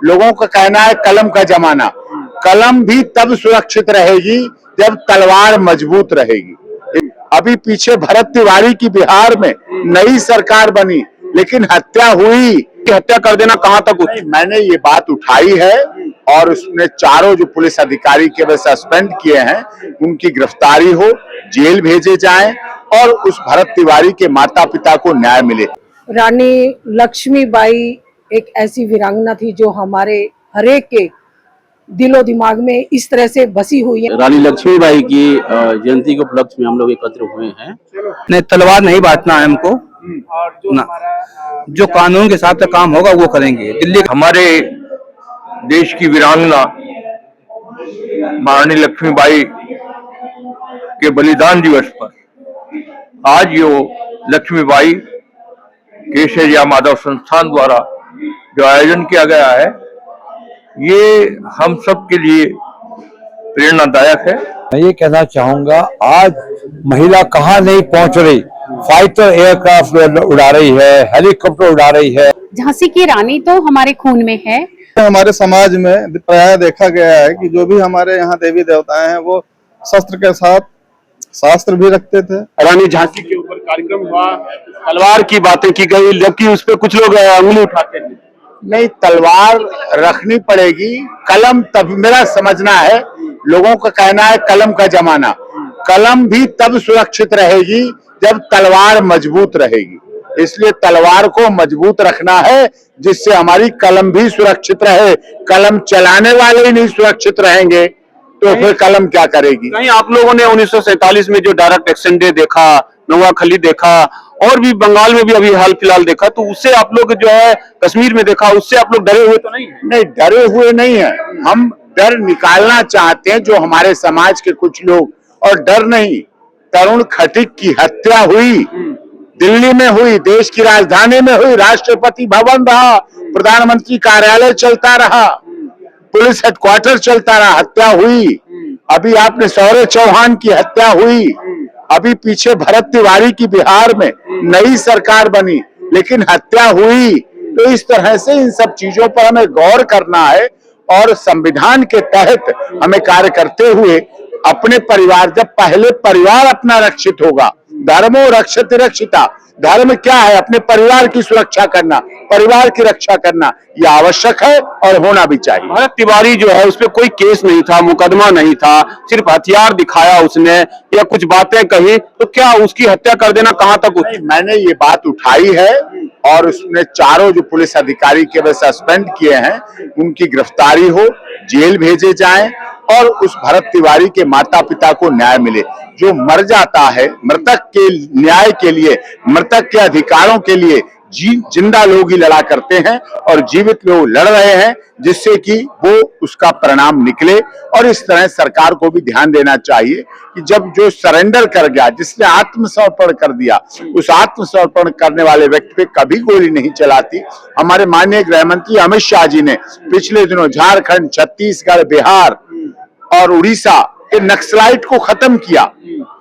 लोगों का कहना है कलम का जमाना। कलम भी तब सुरक्षित रहेगी जब तलवार मजबूत रहेगी। अभी पीछे भरत तिवारी की बिहार में नई सरकार बनी, लेकिन हत्या हुई। हत्या कर देना कहां तक उचित? मैंने ये बात उठाई है और उसने चारों जो पुलिस अधिकारी के वे सस्पेंड किए हैं उनकी गिरफ्तारी हो, जेल भेजे जाएं और उस भरत तिवारी के माता पिता को न्याय मिले। रानी लक्ष्मीबाई एक ऐसी वीरांगना थी जो हमारे हरेक के दिलो दिमाग में इस तरह से बसी हुई है। रानी लक्ष्मीबाई की जयंती के उपलक्ष्य में हम लोग एकत्र हुए हैं। नहीं, तलवार नहीं बांटना है हमको ना, जो कानून के हिसाब से काम होगा वो करेंगे। दिल्ली हमारे देश की वीरांगना महारानी लक्ष्मीबाई के बलिदान दिवस पर आज यो लक्ष्मीबाई केशरिया माधव संस्थान द्वारा जो आयोजन किया गया है, ये हम सब के लिए प्रेरणादायक है। मैं ये कहना चाहूंगा, आज महिला कहाँ नहीं पहुंच रही। फाइटर एयरक्राफ्ट उड़ा रही है, हेलीकॉप्टर उड़ा रही है। झांसी की रानी तो हमारे खून में है। हमारे समाज में प्रायः देखा गया है कि जो भी हमारे यहाँ देवी देवता हैं वो शस्त्र के साथ शास्त्र भी रखते थे। रानी झांसी के ऊपर कार्यक्रम हुआ, तलवार की बातें की गई, जबकि उस पर कुछ लोग उंगली उठाते हैं। नहीं, तलवार रखनी पड़ेगी, कलम तब, मेरा समझना है, लोगों का कहना है कलम का जमाना। कलम भी तब सुरक्षित रहेगी जब तलवार मजबूत रहेगी। इसलिए तलवार को मजबूत रखना है जिससे हमारी कलम भी सुरक्षित रहे। कलम चलाने वाले ही नहीं सुरक्षित रहेंगे तो फिर कलम क्या करेगी? नहीं, आप लोगों ने 1947 में जो डायरेक्ट एक्शन डे देखा, नोआखली देखा और भी बंगाल में भी अभी हाल फिलहाल देखा, तो उससे आप लोग जो है कश्मीर में देखा, उससे आप लोग डरे हुए तो नहीं? नहीं, डरे हुए नहीं है। हम डर निकालना चाहते हैं जो हमारे समाज के कुछ लोग, और डर नहीं। तरुण खटीक की हत्या हुई, दिल्ली में हुई, देश की राजधानी में हुई, राष्ट्रपति भवन रहा, प्रधानमंत्री कार्यालय चलता रहा, पुलिस हेडक्वार्टर चलता रहा, हत्या हुई। अभी आपने शौर्य चौहान की हत्या हुई। अभी पीछे भरत तिवारी की बिहार में नई सरकार बनी, लेकिन हत्या हुई। तो इस तरह से इन सब चीजों पर हमें गौर करना है और संविधान के तहत हमें कार्य करते हुए अपने परिवार, जब पहले परिवार अपना रक्षित होगा, धर्मो रक्षति रक्षिता, धर्म क्या है? अपने परिवार की सुरक्षा करना, परिवार की रक्षा करना, यह आवश्यक है और होना भी चाहिए। भरत तिवारी जो है उस पर कोई केस नहीं था, मुकदमा नहीं था, सिर्फ हथियार दिखाया उसने या कुछ बातें कही, तो क्या उसकी हत्या कर देना कहां तक उचित? मैंने ये बात उठाई है और उसने चारों जो पुलिस अधिकारी के वे सस्पेंड किए हैं उनकी गिरफ्तारी हो, जेल भेजे जाएं और उस भरत तिवारी के माता पिता को न्याय मिले। जो मर जाता है, मृतक के न्याय के लिए, मृतक के अधिकारों के लिए जिंदा लोग ही लड़ा करते हैं और जीवित लोग लड़ रहे हैं, जिससे कि वो उसका परिणाम निकले। और इस तरह सरकार को भी ध्यान देना चाहिए कि जब जो सरेंडर कर गया, जिसने आत्मसमर्पण कर दिया, उस आत्मसमर्पण करने वाले व्यक्ति पे कभी गोली नहीं चलाती। हमारे माननीय गृह मंत्री अमित शाह जी ने पिछले दिनों झारखंड, छत्तीसगढ़, बिहार और उड़ीसा के नक्सलाइट को खत्म किया।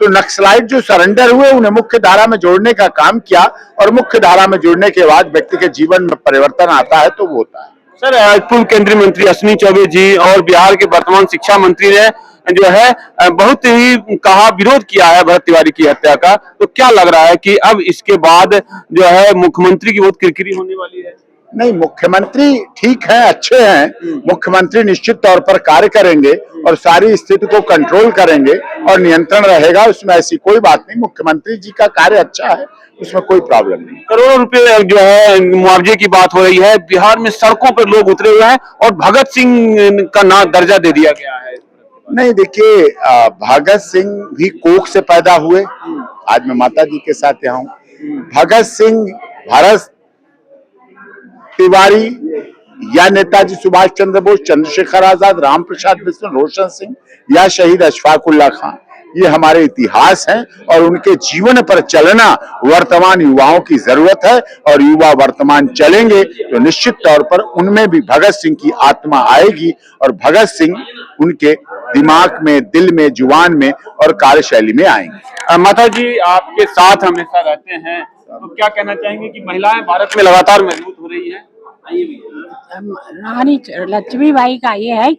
तो नक्सलाइट जो सरेंडर हुए उन्हें मुख्य धारा में जोड़ने का काम किया और मुख्य धारा में जुड़ने के बाद व्यक्ति के जीवन में परिवर्तन आता है तो वो होता है। सर, पूर्व केंद्रीय मंत्री अश्विनी चौबे जी और बिहार के वर्तमान शिक्षा मंत्री ने जो है बहुत ही कहा, विरोध किया है भरत तिवारी की हत्या का। तो क्या लग रहा है कि अब इसके बाद जो है मुख्यमंत्री की बहुत किरकिरी होने वाली है? नहीं, मुख्यमंत्री ठीक है, अच्छे हैं। मुख्यमंत्री निश्चित तौर पर कार्य करेंगे और सारी स्थिति को कंट्रोल करेंगे और नियंत्रण रहेगा, उसमें ऐसी कोई बात नहीं। मुख्यमंत्री जी का कार्य अच्छा है, उसमें कोई प्रॉब्लम नहीं। करोड़ों रुपए जो है मुआवजे की बात हो रही है, बिहार में सड़कों पर लोग उतरे हुए हैं और भगत सिंह का नाम दर्जा दे दिया गया है। नहीं, देखिए, भगत सिंह भी कोख से पैदा हुए। आज मैं माता जी के साथ यहाँ हूँ। भगत सिंह, भरत तिवारी या नेताजी सुभाष चंद्र बोस, चंद्रशेखर आजाद, राम प्रसाद बिस्मिल, रोशन सिंह या शहीद अशफाक उल्लाह खान, ये हमारे इतिहास हैं और उनके जीवन पर चलना वर्तमान युवाओं की जरूरत है। और युवा वर्तमान चलेंगे तो निश्चित तौर पर उनमें भी भगत सिंह की आत्मा आएगी और भगत सिंह उनके दिमाग में, दिल में, जुबान में और कार्यशैली में आएंगे। माता जी आपके साथ हमेशा रहते हैं, तो क्या कहना चाहेंगे कि महिलाएं भारत में लगातार मजबूत हो रही हैं? रानी लक्ष्मीबाई का ये है,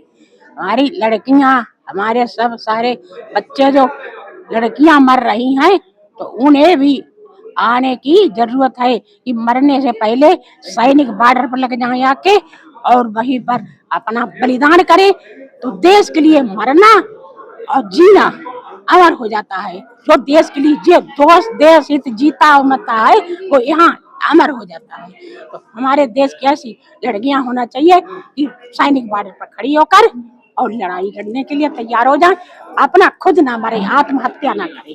हमारी लड़कियां, हमारे सब सारे बच्चे जो लड़कियां मर रही हैं, तो उन्हें भी आने की जरूरत है कि मरने से पहले सैनिक बॉर्डर पर लग जाए आके और वहीं पर अपना बलिदान करे, तो देश के लिए मरना और जीना अमर हो जाता है। जो देश के लिए जो देश हित जीता मरता है वो यहाँ अमर हो जाता है। तो हमारे देश की ऐसी लड़कियां होना चाहिए कि सैनिक बॉर्डर पर खड़ी होकर और लड़ाई लड़ने के लिए तैयार हो जाए, अपना खुद ना मरे, आत्महत्या ना करे।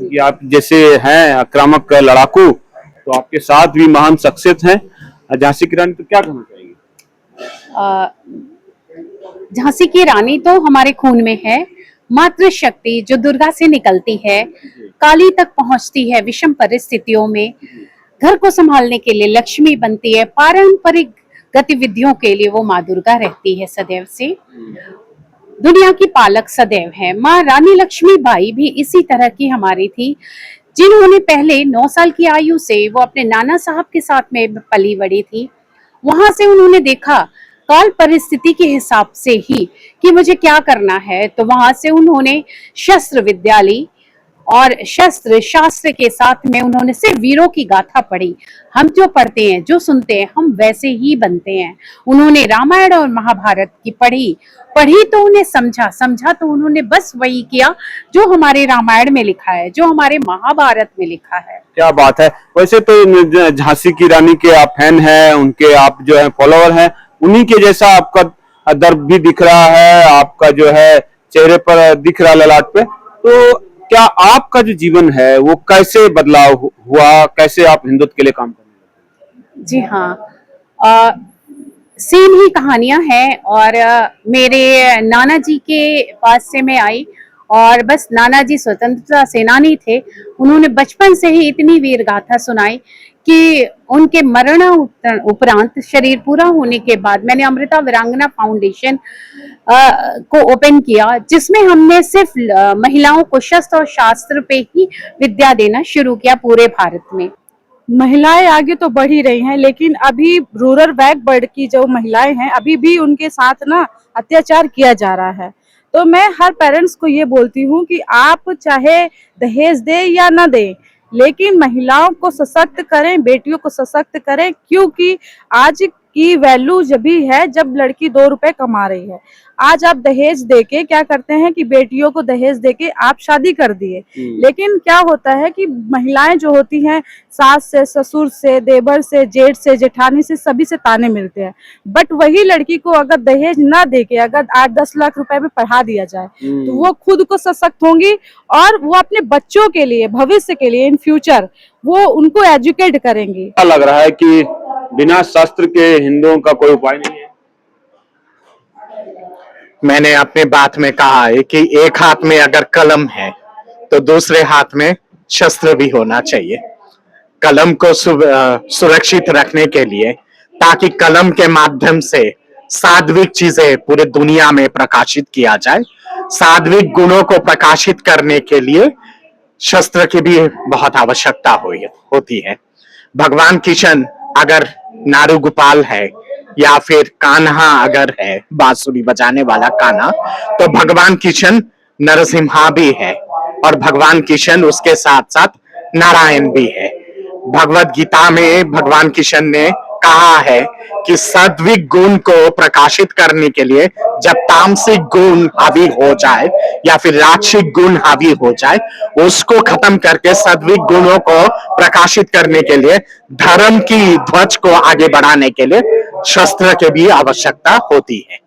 कि आप जैसे हैं आक्रामक लड़ाकू, तो आपके साथ भी महान शख्सियत हैं झांसी की रानी, तो क्या कहना चाहिए? झांसी की रानी तो हमारे खून में है। मातृशक्ति जो दुर्गा से निकलती है, काली तक पहुंचती है विषम परिस्थितियों में, घर को संभालने के लिए लक्ष्मी बनती है, पारंपरिक गतिविधियों के लिए वो माँ दुर्गा रहती है सदैव से, दुनिया की पालक सदैव है। माँ रानी लक्ष्मीबाई भी इसी तरह की हमारी थी, जिन्होंने पहले 9 साल की आयु से वो अपने नाना साहब के साथ में पली बड़ी थी। वहां से उन्होंने देखा काल परिस्थिति के हिसाब से ही कि मुझे क्या करना है, तो वहां से उन्होंने शस्त्र विद्या ली और शस्त्र शास्त्र के साथ में उन्होंने सिर्फ वीरों की गाथा पढ़ी। हम जो पढ़ते हैं, जो सुनते हैं, हम वैसे ही बनते हैं। उन्होंने रामायण और महाभारत की पढ़ी तो उन्हें समझा तो उन्होंने बस वही किया जो हमारे रामायण में लिखा है, जो हमारे महाभारत में लिखा है। क्या बात है। वैसे तो झांसी की रानी के आप फैन हैं, उनके आप जो है फॉलोअर हैं, उन्हीं के जैसा आपका दर्द भी दिख रहा है, आपका जो है चेहरे पर दिख रहा ललाट पे। तो क्या आपका जो जीवन है वो कैसे बदलाव हुआ, कैसे आप हिंदुत्व के लिए काम करने लगे? जी हाँ, सेम ही कहानियां हैं। और मेरे नाना जी के पास से मैं आई, और बस नाना जी स्वतंत्रता सेनानी थे। उन्होंने बचपन से ही इतनी वीर गाथा सुनाई कि उनके मरण उपरांत शरीर पूरा होने के बाद मैंने अमृता वीरांगना फाउंडेशन को ओपन किया, जिसमें हमने सिर्फ महिलाओं को शस्त्र और शास्त्र पे ही विद्या देना शुरू किया पूरे भारत में। महिलाएं आगे तो बढ़ ही रही हैं, लेकिन अभी रूरल बैकवर्ड की जो महिलाएं हैं अभी भी उनके साथ ना अत्याचार किया जा रहा है। तो मैं हर पेरेंट्स को ये बोलती हूँ कि आप चाहे दहेज दे या ना दे, लेकिन महिलाओं को सशक्त करें, बेटियों को सशक्त करें, क्योंकि आज की वैल्यू जब भी है जब लड़की 2 रुपए कमा रही है। आज आप दहेज देके क्या करते हैं कि बेटियों को दहेज देके आप शादी कर दिए, लेकिन क्या होता है कि महिलाएं जो होती हैं सास से, ससुर से, देवर से, जेठ से, जेठानी से, सभी से ताने मिलते हैं। बट वही लड़की को अगर दहेज ना देके अगर 8-10 लाख रुपए में पढ़ा दिया जाए तो वो खुद को सशक्त होंगी और वो अपने बच्चों के लिए, भविष्य के लिए, इन फ्यूचर वो उनको एजुकेट करेंगी। क्या लग रहा है कि बिना शस्त्र के हिंदुओं का कोई उपाय नहीं है? मैंने अपने बात में कहा है कि एक हाथ में अगर कलम है तो दूसरे हाथ में शस्त्र भी होना चाहिए। कलम को सुरक्षित रखने के लिए, ताकि कलम के माध्यम से सात्विक चीजें पूरे दुनिया में प्रकाशित किया जाए। सात्विक गुणों को प्रकाशित करने के लिए शस्त्र की भी बहुत आवश्यकता होती है। भगवान कृष्ण अगर नारू गोपाल है या फिर कान्हा अगर है, बांसुरी बजाने वाला कान्हा, तो भगवान कृष्ण नरसिम्हा भी है और भगवान कृष्ण उसके साथ साथ नारायण भी है। भगवत गीता में भगवान कृष्ण ने कहा है कि सात्विक गुण को प्रकाशित करने के लिए जब तामसिक गुण हावी हो जाए या फिर राजसिक गुण हावी हो जाए, उसको खत्म करके सात्विक गुणों को प्रकाशित करने के लिए, धर्म की ध्वज को आगे बढ़ाने के लिए शस्त्र की भी आवश्यकता होती है।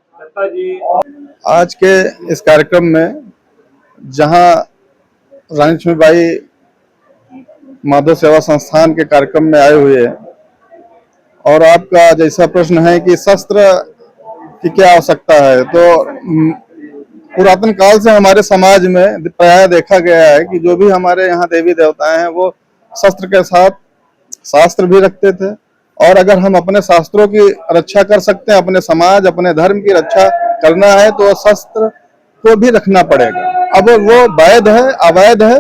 आज के इस कार्यक्रम में जहां रानी लक्ष्मीबाई माधव सेवा संस्थान के कार्यक्रम में आए हुए हैं, और आपका जैसा प्रश्न है कि शस्त्र की क्या आवश्यकता है, तो पुरातन काल से हमारे समाज में प्रायः देखा गया है कि जो भी हमारे यहाँ देवी देवता हैं वो शस्त्र के साथ शास्त्र भी रखते थे। और अगर हम अपने शास्त्रों की रक्षा कर सकते हैं, अपने समाज, अपने धर्म की रक्षा करना है, तो शस्त्र को भी रखना पड़ेगा। अब वो वैध है अवैध है,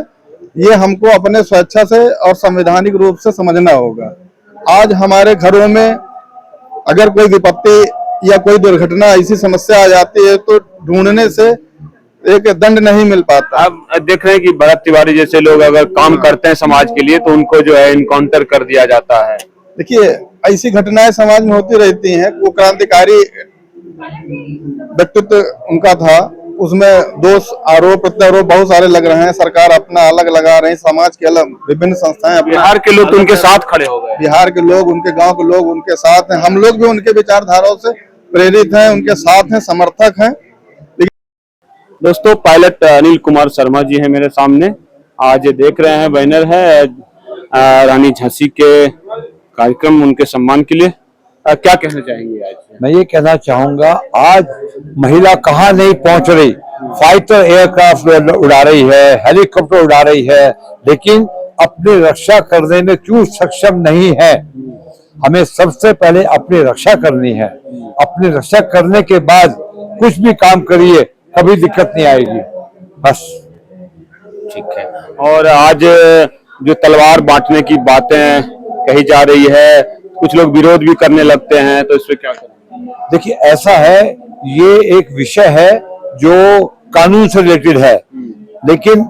ये हमको अपने स्वेच्छा से और संवैधानिक रूप से समझना होगा। आज हमारे घरों में अगर कोई विपत्ति या कोई दुर्घटना ऐसी समस्या आ जाती है तो ढूंढने से एक दंड नहीं मिल पाता। अब देख रहे हैं कि भरत तिवारी जैसे लोग अगर काम करते हैं समाज के लिए तो उनको जो है इनकाउंटर कर दिया जाता है। देखिए, ऐसी घटनाएं समाज में होती रहती हैं। वो क्रांतिकारी व्यक्तित्व उनका था, उसमें दोष आरोप प्रत्यारोप बहुत सारे लग रहे हैं। सरकार अपना अलग लगा रही है, समाज के अलग विभिन्न संस्थाएं अपना। बिहार के लोग तो उनके साथ खड़े हो गए। बिहार के लोग, उनके गांव के लोग उनके साथ हैं। हम लोग भी उनके विचारधाराओं से प्रेरित हैं, उनके साथ हैं, समर्थक हैं। दोस्तों, पायलट अनिल कुमार शर्मा जी हैं मेरे सामने। आज देख रहे हैं बैनर है रानी झांसी के कार्यक्रम उनके सम्मान के लिए। क्या कहना चाहेंगे आज? मैं ये कहना चाहूंगा, आज महिला कहाँ नहीं पहुंच रही। फाइटर एयरक्राफ्ट उड़ा रही है, हेलीकॉप्टर उड़ा रही है, लेकिन अपनी रक्षा करने में क्यों सक्षम नहीं है। हमें सबसे पहले अपनी रक्षा करनी है। अपनी रक्षा करने के बाद कुछ भी काम करिए, कभी दिक्कत नहीं आएगी। बस ठीक है। और आज जो तलवार बांटने की बातें कही जा रही है, कुछ लोग विरोध भी करने लगते हैं, तो इसमें क्या करें? देखिए, ऐसा है, ये एक विषय है जो कानून से रिलेटेड है, लेकिन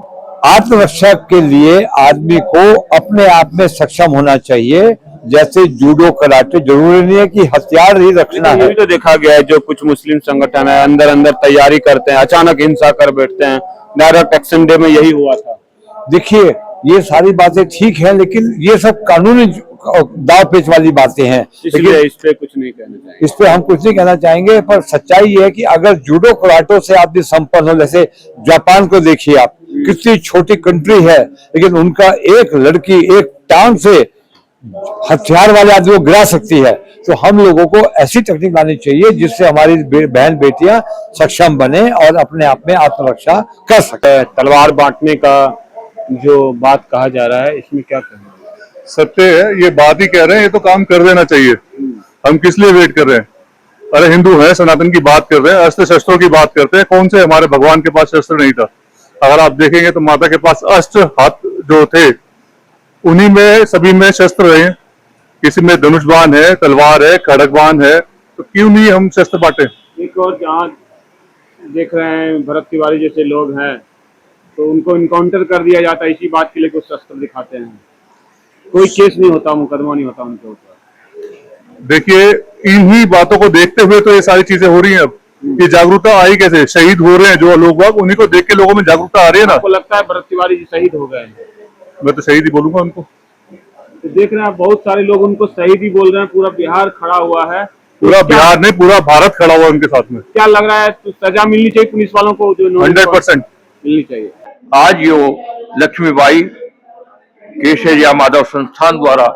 आत्मरक्षा के लिए आदमी को अपने आप में सक्षम होना चाहिए। जैसे जूडो कराटे, जरूरी नहीं है कि हथियार ही रखना है। ये तो देखा गया है, जो कुछ मुस्लिम संगठन है अंदर अंदर तैयारी करते हैं, अचानक हिंसा कर बैठते हैं। डायरेक्ट एक्शन डे में यही हुआ था। देखिए, ये सारी बातें ठीक है, लेकिन ये सब कानूनी दाव पेच वाली बातें हैं। इसलिए इस पे कुछ नहीं कहना चाहेंगे। इस पे हम कुछ नहीं कहना चाहेंगे, पर सच्चाई ये है कि अगर जूडो कराटो से आदमी संपन्न हो, जैसे जापान को देखिए आप, कितनी छोटी कंट्री है, लेकिन उनका एक लड़की एक टांग से हथियार वाले आदमी को गिरा सकती है। तो हम लोगों को ऐसी टेक्निक लानी चाहिए जिससे हमारी बहन बेटियां सक्षम बने और अपने आप में आत्मरक्षा कर सके। तलवार बांटने का जो बात कहा जा रहा है, इसमें क्या कहना? सत्य है, ये बात ही कह रहे हैं, ये तो काम कर देना चाहिए। हम किस लिए वेट कर रहे हैं? अरे हिंदू है, सनातन की बात कर रहे हैं, अस्त्र शस्त्रों की बात करते हैं। कौन से हमारे भगवान के पास शस्त्र नहीं था? अगर आप देखेंगे तो माता के पास अस्त्र हाथ जो थे, उन्हीं में सभी में शस्त्र रहे। किसी में धनुष बाण है, तलवार है, खड़ग बाण है, तो क्यों नहीं हम शस्त्र बांटे? एक और जहाँ देख रहे हैं भरत तिवारी जैसे लोग हैं, तो उनको इनकाउंटर कर दिया जाता है, इसी बात के लिए कुछ शस्त्र दिखाते हैं। कोई केस नहीं होता, मुकदमा नहीं होता उनके ऊपर। देखिए, इन्हीं बातों को देखते हुए तो ये सारी चीजें हो रही हैं। अब ये जागरूकता आई कैसे? शहीद हो रहे हैं जो लोग, उन्हीं को देख के लोगों में जागरूकता आ रही है ना। आपको लगता है भरत तिवारी जी शहीद हो गए हैं? मैं तो शहीद ही बोलूंगा उनको। तो देख रहे हैं बहुत सारे लोग उनको शहीद ही बोल रहे हैं, पूरा बिहार खड़ा हुआ है। पूरा बिहार नहीं, पूरा भारत खड़ा हुआ उनके साथ में। क्या लग रहा है, तो सजा मिलनी चाहिए पुलिस वालों को? जो 100% मिलनी चाहिए। आज जो लक्ष्मीबाई केशरिया माधव संस्थान द्वारा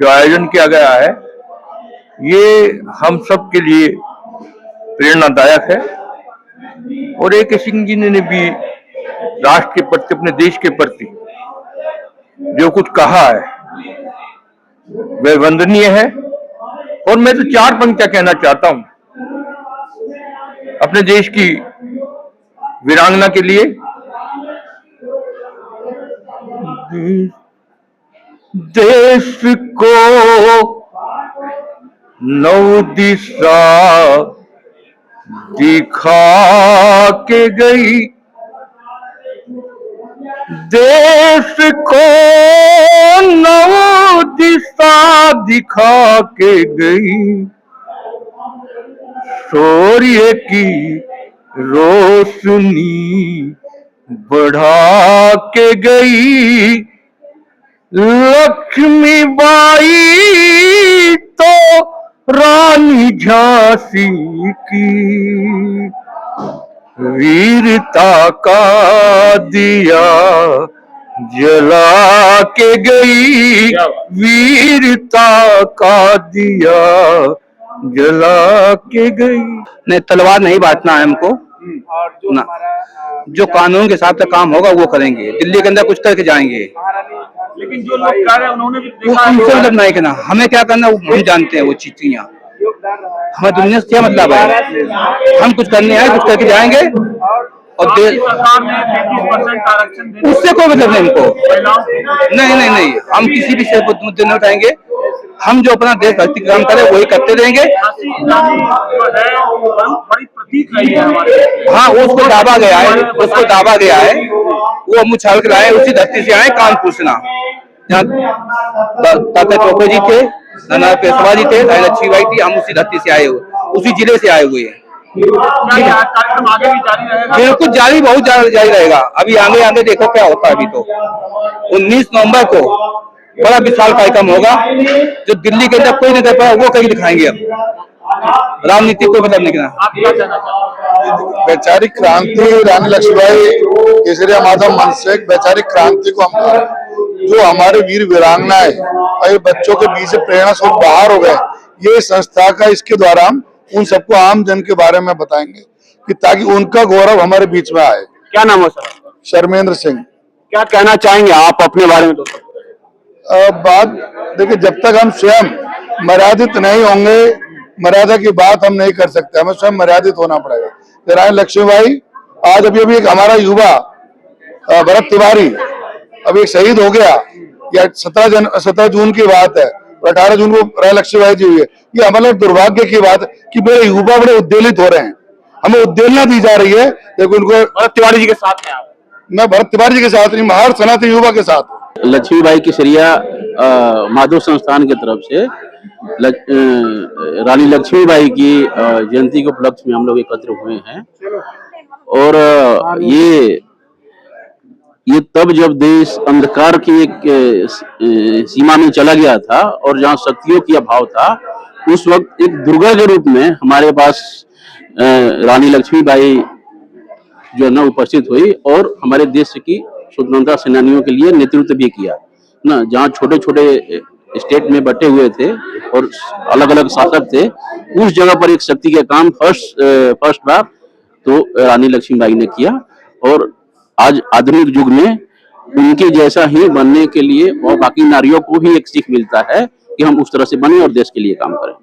जो आयोजन किया गया है, ये हम सब के लिए प्रेरणादायक है। और एक सिंह जी ने भी राष्ट्र के प्रति, अपने देश के प्रति जो कुछ कहा है वह वंदनीय है। और मैं तो 4 पंक्तियां कहना चाहता हूं अपने देश की वीरांगना के लिए। देश को नौ दिशा दिखा के गई, देश को नौ दिशा दिखा के गई, सूर्य की रोशनी बढ़ा के गई। लक्ष्मीबाई तो रानी झांसी की वीरता का दिया जला के गई, वीरता का दिया जला के गई। नहीं, तलवार नहीं बांटना है हमको। ना, जो कानून के हिसाब से काम होगा वो करेंगे। दिल्ली के अंदर कुछ करके जाएंगे, लेकिन जो लोग कह रहे हैं उन्होंने भी वो उनसे मतलब नहीं करना। हमें क्या करना वो हम जानते हैं। वो चीटियां हमें दुनिया से क्या मतलब है? हम कुछ करने आए, कुछ करके जाएंगे। और सरकार ने 33% आरक्षण देने उससे कोई मतलब नहीं हमको। नहीं, हम किसी भी मुद्दे नहीं उठाएंगे। हम जो अपना देशभक्ति काम करें वही करते रहेंगे। बड़ी प्रतीक रही है हमारे। हाँ, उसको दाबा गया है, वो हम उछाल कर आए, उसी धरती से आए कानपुर से ना, जहाँ तात्या टोपे जी थे, नाना पेशवा जी थे, रानी लक्ष्मीबाई थी, हम उसी धरती से आए हुए, उसी जिले से आए हुए हैं। कार्यक्रम आगे भी जारी रहेगा? बिल्कुल जारी, बहुत जारी रहेगा। अभी आगे देखो क्या होता है। अभी तो 19 नवंबर को बड़ा विशाल कार्यक्रम होगा, जो दिल्ली के अंदर कोई नहीं कर पाया वो कहीं दिखाएंगे। अब राजनीति को मतलब नहीं करना। वैचारिक क्रांति रानी लक्ष्मीबाई केसरिया माधव मंच से एक वैचारिक क्रांति को हम जो हमारे वीर वीरांगनाएं और बच्चों के बीच से प्रेरणा स्वरूप बाहर हो गए, ये संस्था का इसके द्वारा हम उन सबको आम जन के बारे में बताएंगे कि ताकि उनका गौरव हमारे बीच में आए। क्या नाम है सर? शर्मेंद्र सिंह। क्या कहना चाहेंगे आप अपने बारे में? बात देखिए, जब तक हम स्वयं मर्यादित नहीं होंगे, मर्यादा की बात हम नहीं कर सकते, हमें स्वयं मर्यादित होना पड़ेगा। रानी लक्ष्मीबाई आज अभी एक हमारा युवा भरत तिवारी अभी एक शहीद हो गया, या 17 जून की बात है, 18 जून को रानी लक्ष्मीबाई जी हुई है। ये हमारे दुर्भाग्य की बात है कि मेरे युवा बड़े उद्वेलित हो रहे हैं, हमें उद्वेलना दी जा रही है। लेकिन उनको भरत तिवारी जी के साथ हैं? मैं भरत तिवारी जी के साथ नहीं, हर सनातन युवा के साथ। लक्ष्मीबाई केसरिया माधव संस्थान की तरफ से रानी लक्ष्मीबाई की जयंती के उपलक्ष्य में हम लोग एकत्र हुए हैं। और ये तब जब देश अंधकार की एक सीमा में चला गया था और जहाँ शक्तियों की अभाव था, उस वक्त एक दुर्गा के रूप में हमारे पास रानी लक्ष्मीबाई जो है ना उपस्थित हुई और हमारे देश की स्वतंत्रता सेनानियों के लिए नेतृत्व भी किया ना। जहाँ छोटे छोटे स्टेट में बटे हुए थे और अलग अलग शासक थे, उस जगह पर एक शक्ति का काम फर्स्ट बार तो रानी लक्ष्मीबाई ने किया। और आज आधुनिक युग में उनके जैसा ही बनने के लिए और बाकी नारियों को भी एक सीख मिलता है कि हम उस तरह से बने और देश के लिए काम करें।